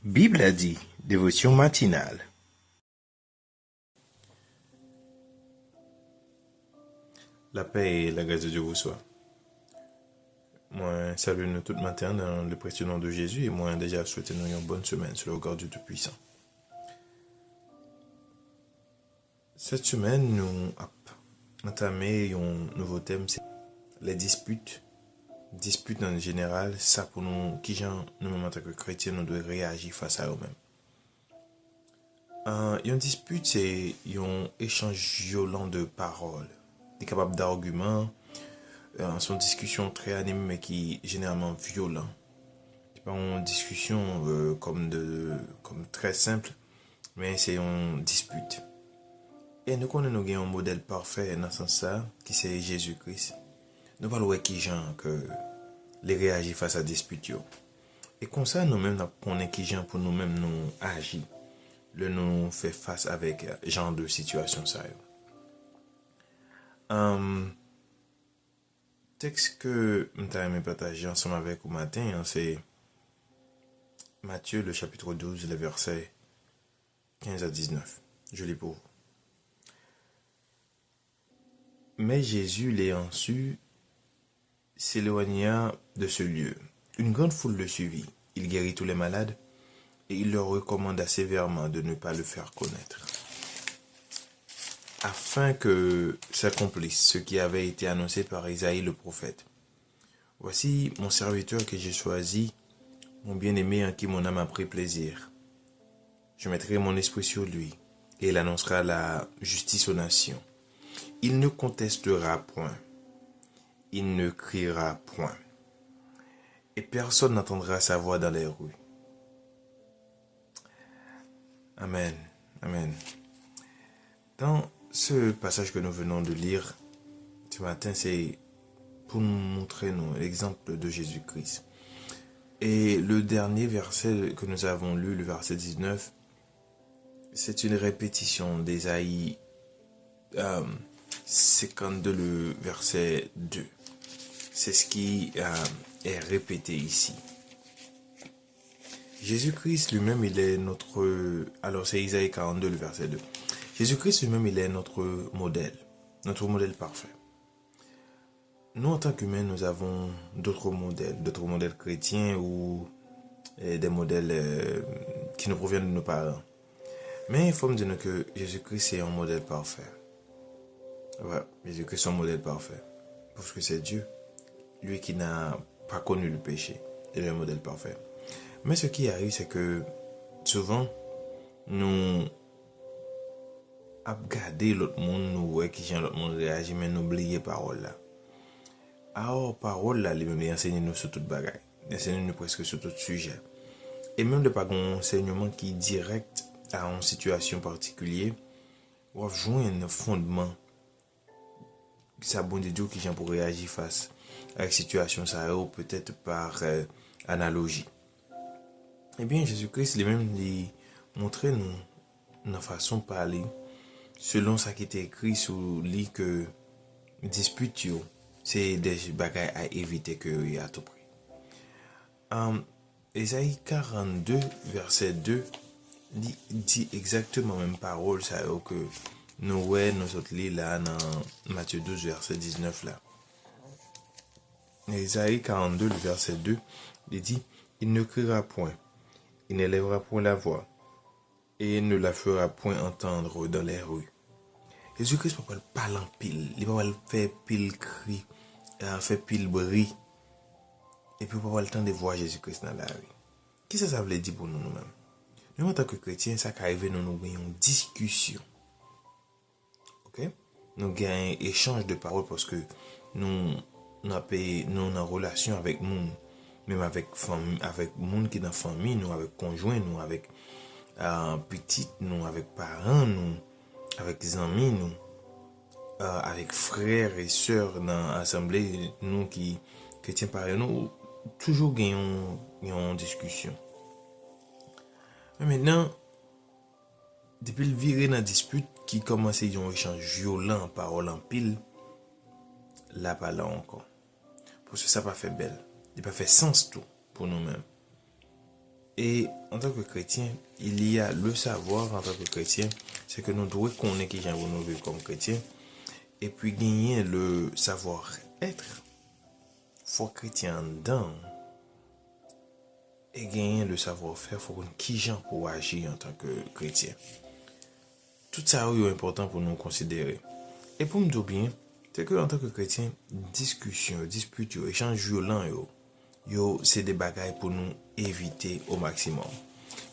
Bible a dit, dévotion matinale. La paix et la grâce de Dieu vous soient. Moi, salue nous tout matin dans le précieux nom de Jésus et moi déjà souhaiter nous une bonne semaine sur le regard du Tout-Puissant. Cette semaine, nous avons entamé un nouveau thème, c'est les disputes. Disputes en général, ça pour nous, qui gens, nous en tant que chrétiens, nous devons réagir face à eux-mêmes. Une dispute, c'est un échange violent de paroles, des capables d'arguments, son discussion très animée mais qui est généralement violent. C'est pas une discussion comme très simple, mais c'est une dispute. Et nous connaissons un modèle parfait dans ce sens-là, qui c'est Jésus-Christ. Nous parlons qui gens que les réagir face à dispute. Et comme ça, nous-mêmes, nous connaissons qui gens pour nous-mêmes nous agir. Le nous fait face avec genre de situation ça. Texte que nous avons partagé ensemble avec vous matin, c'est Matthieu, le chapitre 12, les versets 15 à 19. Je lis pour vous. Mais Jésus, l'ayant su, s'éloigna de ce lieu. Une grande foule le suivit. Il guérit tous les malades et il leur recommanda sévèrement de ne pas le faire connaître, afin que s'accomplisse ce qui avait été annoncé par Isaïe le prophète. Voici mon serviteur que j'ai choisi, mon bien-aimé en qui mon âme a pris plaisir. Je mettrai mon esprit sur lui et il annoncera la justice aux nations. Il ne contestera point, il ne criera point, et personne n'entendra sa voix dans les rues. Amen, amen. Dans ce passage que nous venons de lire ce matin, c'est pour nous montrer l'exemple de Jésus-Christ. Et le dernier verset que nous avons lu, le verset 19, c'est une répétition d'Ésaïe 52, le verset 2. C'est ce qui est répété ici. Jésus-Christ lui-même, il est notre... Alors c'est Isaïe 42, le verset 2. Jésus-Christ lui-même, il est notre modèle parfait. Nous, en tant qu'humains, nous avons d'autres modèles chrétiens ou des modèles qui nous proviennent de nos parents. Mais il faut me dire que Jésus-Christ est un modèle parfait. Ouais, Jésus-Christ est un modèle parfait. Parce que c'est Dieu, lui qui n'a pas connu le péché, il est un modèle parfait. Mais ce qui arrive, c'est que souvent, nous regardons l'autre monde, nous voyons qui l'autre monde réagit, mais nous oublions parole là. Alors, parole là, les mêmes enseignent nous sur toute bagaille, enseignent nous presque sur tout sujet. Et même de pas un enseignement qui est direct à une situation particulière, ou joindre un fondement, ça bon de Dieu qui vient pour réagir face à une situation, ça ou peut-être par analogie. Eh bien, Jésus-Christ lui-même montrait nous notre façon de parler selon ce qui était écrit sur lui que dispute c'est des bagailles à éviter que y a tout prix. Ésaïe 42 verset 2 dit exactement même parole ça que nous autres lit là dans Matthieu 12 verset 19 là. Ésaïe 42 le verset 2 il dit il ne criera point, il n'élèvera point la voix et ne la fera point entendre dans les rues. Jésus-Christ ne peut pas parler en pile, il ne peut pas faire pile cri, faire pile bruit, et puis il ne peut pas le temps de voir Jésus-Christ dans la rue. Qu'est-ce que ça veut dire pour nous-mêmes? Nous, en tant que chrétiens, ça arrive, nous avons une discussion. Ok? Nous avons un échange de paroles parce que nous avons une relation avec nous, même avec famille, avec monde qui est dans la famille, nous avec conjoint, nous avec petite, nous avec parents, nous avec des amis, nous avec frères et sœurs dans l'assemblée, nous qui chrétiens pareil, nous toujours gagnons une discussion. Mais maintenant, depuis le viré dans la dispute qui commence à un échange violent, parole en pile, là pas là encore. Parce que ça n'a pas fait belle, il n'a pas fait sens tout pour nous-mêmes. Et en tant que chrétien, il y a le savoir en tant que chrétien, c'est que nous devons connaître qui j'en nous vivre comme chrétien, et puis gagner le savoir-être, faut chrétien dedans, et gagner le savoir-faire, faut qu'on qui j'en pour agir en tant que chrétien. Tout ça est important pour nous considérer. Et pour me dire bien, c'est que en tant que chrétien, discussion, dispute, échange violent, c'est des bagailles pour nous éviter au maximum.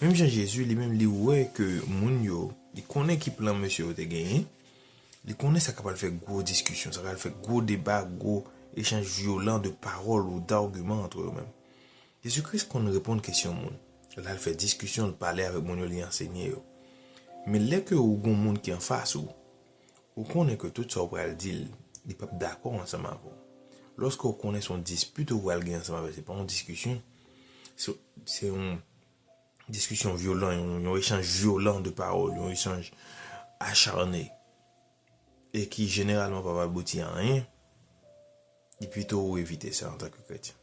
Même Jean-Jésus, lui-même, il ouais que moun yo, il connaît qui plan monsieur te gagné, il connaît ça capable faire gros discussion, ça capable faire gros débat, gros échange violent de paroles ou d'arguments entre eux-mêmes. Jésus-Christ qu'on répond à une question moun, là il fait discussion, il parler avec moun yo, il enseigner yo. Mais là que ou gon moun qui en face ou connaît que tout ça ou pral dire, il pas d'accord ensemble avec vous. Lorsque vous connaissez son dispute ou vous allez ensemble, c'est pas une discussion, c'est une discussion violente, un échange violent de paroles, un échange acharné et qui généralement va pas aboutir à rien. Et plutôt éviter ça en tant que chrétien.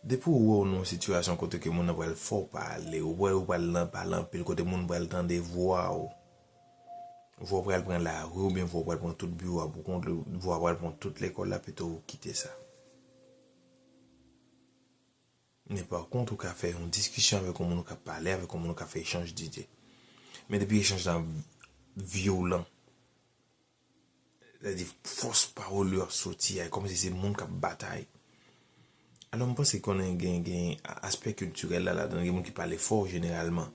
Depuis où on a une situation côté que mon va fort parler, ou va parler puis côté mon va entendre des voix, vous va prendre la rue ou bien vous va prendre tout le bureau pour contre vous va prendre toute l'école là plutôt quitter ça. Mais par contre, on a fait une discussion avec comment on a parlé, avec comment on a fait échange d'idées. Mais depuis échange violent, c'est-à-dire force parole leur sortir, comme si c'est le monde qui a bataille. Alors, je pense qu'on a un aspect culturel là, dans les gens qui parlent fort généralement.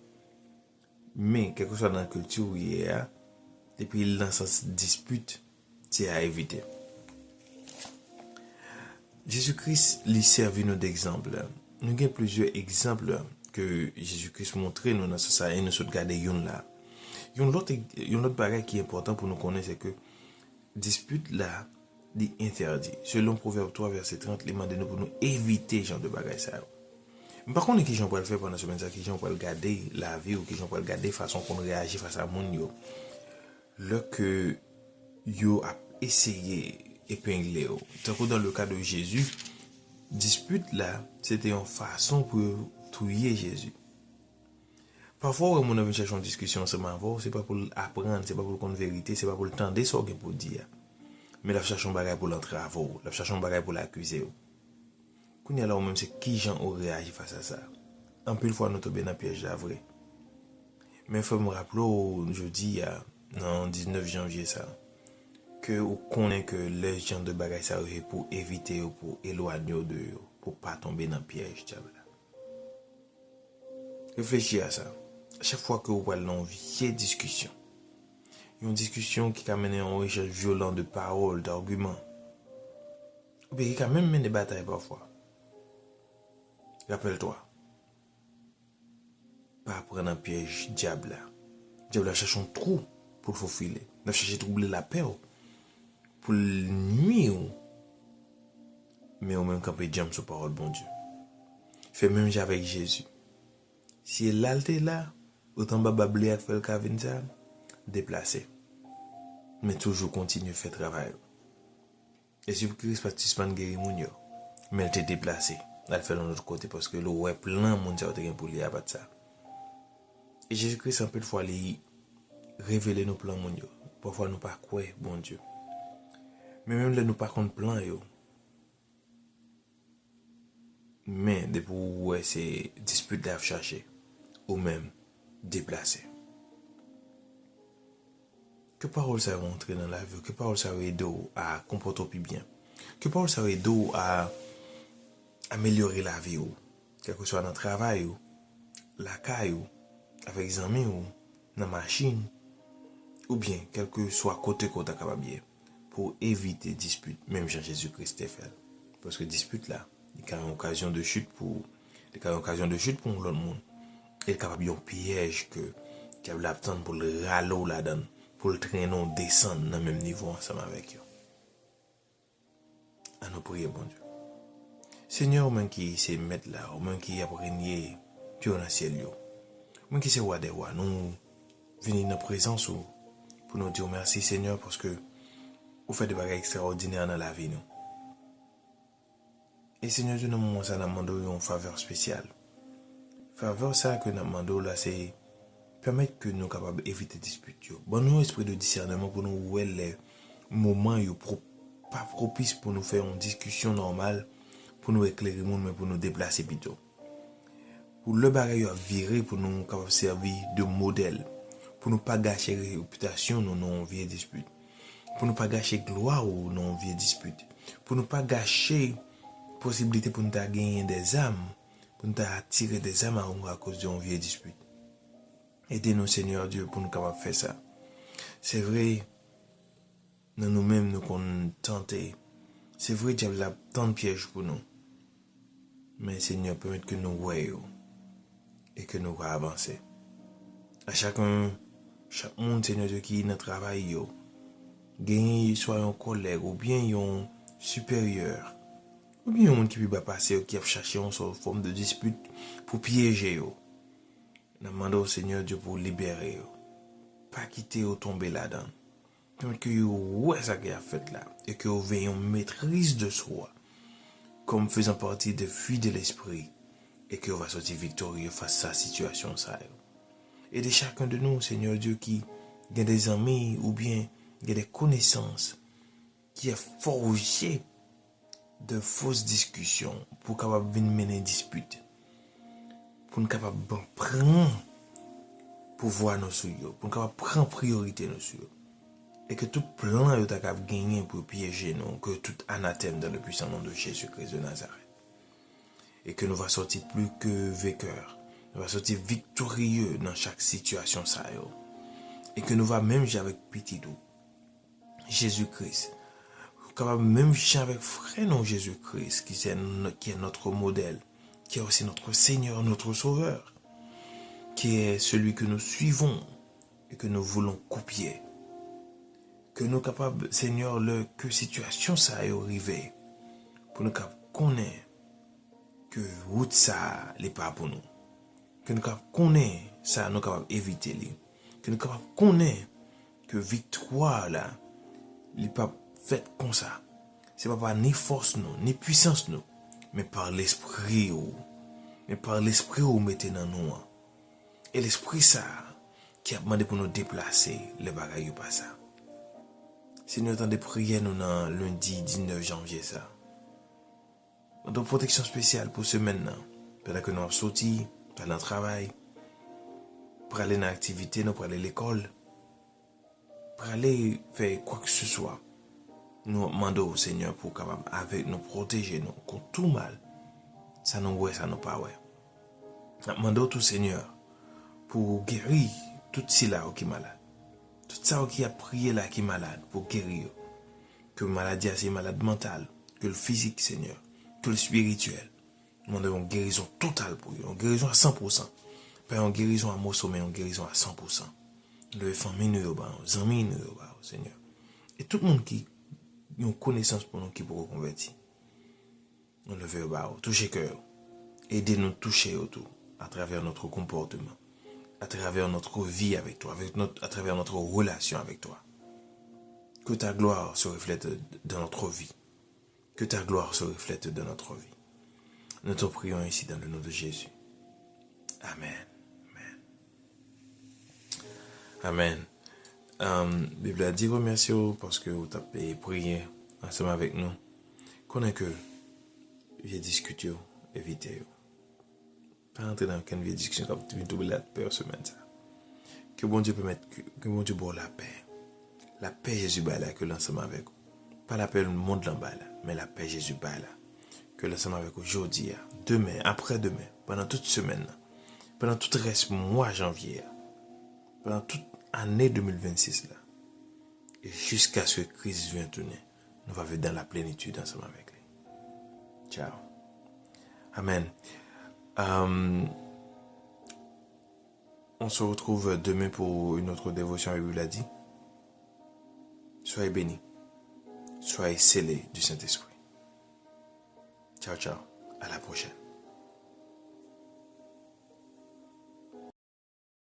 Mais, quelque chose dans la culture où il y a, depuis dans cette dispute, c'est à éviter. Jésus-Christ lui servi nous d'exemple. Nous avons plusieurs exemples que Jésus-Christ montrait nous dans ça et nous sommes regardés une là. Une autre bagage qui est important pour nous connaître, c'est que dispute là, dit interdit. Selon Proverbe 3, verset 30, il demande nous pour nous éviter ce genre de bagages ça. Par contre, qui j'en peux le faire pendant ce semaine, qui j'en peux regarder la vie ou qui j'en peux regarder façon qu'on réagit face à mon yo. Là que yo a essayé épingler. Tant que dans le cas de Jésus, dispute là, c'était une façon pour tuer Jésus. Parfois, on a venu chercher une discussion ensemble avant, c'est pas pour apprendre, c'est pas pour connaître vérité, c'est pas pour le temps de sortir pour dire. Mais la cherche un bagage pour l'entraver, la cherche un bagage pour l'accuser. Quand il y a là même c'est qui gens aurait réagi face à ça. En plus, fois nous tombons dans le piège là vrai. Mais il faut me rappeler jeudi, non 19 janvier ça, que on connaît que les gens de bagages ça pour éviter ou pour éloigner de eux, pour pas tomber dans le piège diable. Réfléchis à ça. Chaque fois que vous voyez une vieille discussion, une discussion qui amène à un échange violent de paroles, d'arguments, ou bien qui a même mené des batailles parfois. Rappelle-toi, pas prendre un piège diable. Diable cherche un trou pour le faufiler. Il cherche à troubler la paix pour le nuire. Mais au même camper jam sur parole bon Dieu. Fait même avec Jésus. Si elle est là, autant bababler à faire le cavin ça, déplacer. Mais toujours continuer à faire travail. Et si vous Christ participe à guérir mon yo, mais elle te déplacé. Elle fait de l'autre côté parce que le ouais plein de monde qui pour lui abattre ça. Et Jésus-Christ un peu de fois lui révéler nos plans mon yo. Parfois nous pas quoi bon Dieu. Mais même là nous pas contre plan yo. Mais depuis ouais c'est dispute d'af chercher ou même déplacer. Que parole ça va entrer dans la vie, que parole ça va aider à comporter plus bien. Que parole ça va aider à améliorer la vie, quel que soit dans le travail, la caille, avec les amis, dans la machine, ou bien quel que soit côté qu'on est capable pour éviter dispute, même Jean-Jésus-Christ fait. Parce que dispute là, il y a une occasion de chute pour l'autre monde. Il est capable d'un piège qui a l'attendre pour le râler là-dedans, pour le traîner descendre dans le même niveau ensemble avec eux. À nous prier, bon Dieu. Seigneur, au même qui s'est mettre là, au même qui a régné Dieu dans le ciel, au même qui s'est roi des rois, nous venons dans la présence pour nous dire merci Seigneur parce que vous faites des bagages extraordinaires dans la vie. Nous. Et Seigneur, Dieu, nous avons demandé une faveur spéciale. Faveur ça que nous demandons là, c'est permettre que nous capables d'éviter des disputes. Bon, nous esprit de discernement pour nous où les moments pas propices pour nous faire une discussion normale, pour nous éclairer le monde, mais pour nous déplacer plutôt. Pour le bagage à virer, pour nous capables servir de modèle, pour nous pas gâcher réputation, nous non vieille dispute. Pour nous pas gâcher gloire ou non vieille dispute. Pour nous pas gâcher possibilité pour nous gagner des âmes, pour nous attirer des âmes à cause d'une vieille dispute. Aidez-nous, Seigneur Dieu, pour nous capables de faire ça. C'est vrai, nous-mêmes, nous qu'on tenté. C'est vrai, diable a tant de pièges pour nous. Mais Seigneur, permette que nous voyons et que nous avancer. À chaque monde, Seigneur Dieu, qui est dans le travail, gagne soit un collègue ou bien un supérieur, ou bien un monde qui peut passer, qui a cherché une forme de dispute pour piéger. Nous demandons au Seigneur Dieu pour libérer. Pas quitter ou tomber là-dedans. Que vous voyez ça qu'il a fait là. Et que vous veillez une maîtrise de soi. Comme faisant partie des fuites de l'esprit. Et que vous va sortir victorieux face à la situation. Et de chacun de nous, Seigneur Dieu, qui a des amis ou bien il y a des connaissances qui a forgé de fausses discussions pour capable venir mener une dispute. Pour nous capable de prendre pouvoir nous sur eux, pour nous capable prendre priorité nous sur eux. Et que tout plan est capable de gagner pour piéger nous, que tout anathème dans le puissant nom de Jésus-Christ de Nazareth. Et que nous va sortir plus que vainqueurs. Nous va sortir victorieux dans chaque situation ça. Et que nous va même jouer avec petit doux. Jésus-Christ. Capable même jouer avec frère non Jésus-Christ, qui est notre modèle, qui est aussi notre Seigneur, notre Sauveur, qui est celui que nous suivons et que nous voulons copier. Que nous capables, Seigneur, que situation ça a arrivé, pour nous capables connaître que route ça n'est pas pour nous. Que nous capables connaître ça, nous capables éviter les. Que nous capables connaître que victoire là, n'est pas faite comme ça. C'est pas par ni force nous, ni puissance nous, mais par l'esprit ou. Mais par l'esprit où mettez dans nous. Et l'esprit ça, qui a demandé pour nous déplacer, les bagailles pas ça. Si nous attendons prier nous dans lundi 19 janvier ça. Notre protection spéciale pour ce maintenant. Pendant que nous sommes sortis, pour aller dans le travail, pour aller dans l'activité, pour aller à l'école, pour aller faire quoi que ce soit. Nous demandons au Seigneur pour capable avec nous protéger nous contre tout mal. Ça nous ouais, ça nous pas ouais. Nous demandons au Seigneur pour guérir tout cela qui est malade. Tout ça qui a prié là qui est malade pour guérir. Que la maladie c'est malade mentale, que le physique Seigneur, que le spirituel. Nous demandons une guérison totale pour eux, une guérison à 100%. Pas une guérison à morceaux, mais une guérison à 100%. Le famille nous les amis nous Seigneur. Et tout le monde qui a une connaissance pour nous qui pourra convertir. Nous le veut toucher cœur. Aidez-nous à toucher autour à travers notre comportement. À travers notre vie avec toi, à travers notre relation avec toi. Que ta gloire se reflète dans notre vie. Que ta gloire se reflète dans notre vie. Nous te prions ici dans le nom de Jésus. Amen. Amen. Amen. Bible a dit remercie parce que vous avez prié ensemble avec nous. Connais que j'ai discuté, évitez. Pas entrer dans une vieille discussion comme tu viens de la peur semaine ça. Que bon Dieu permette, que bon Dieu boit la paix. La paix Jésus bat là, que l'ensemble avec vous. Pas la paix le monde là-bas là, mais la paix Jésus bat là. Que l'ensemble avec vous aujourd'hui, demain, après-demain, pendant toute semaine, pendant tout le reste mois janvier, pendant toute année 2026 là. Et jusqu'à ce que Christ vienne tourner, nous allons vivre dans la plénitude ensemble avec lui. Ciao. Amen. On se retrouve demain pour une autre dévotion, la Bible a dit. Soyez bénis. Soyez scellés du Saint-Esprit. Ciao, ciao. À la prochaine.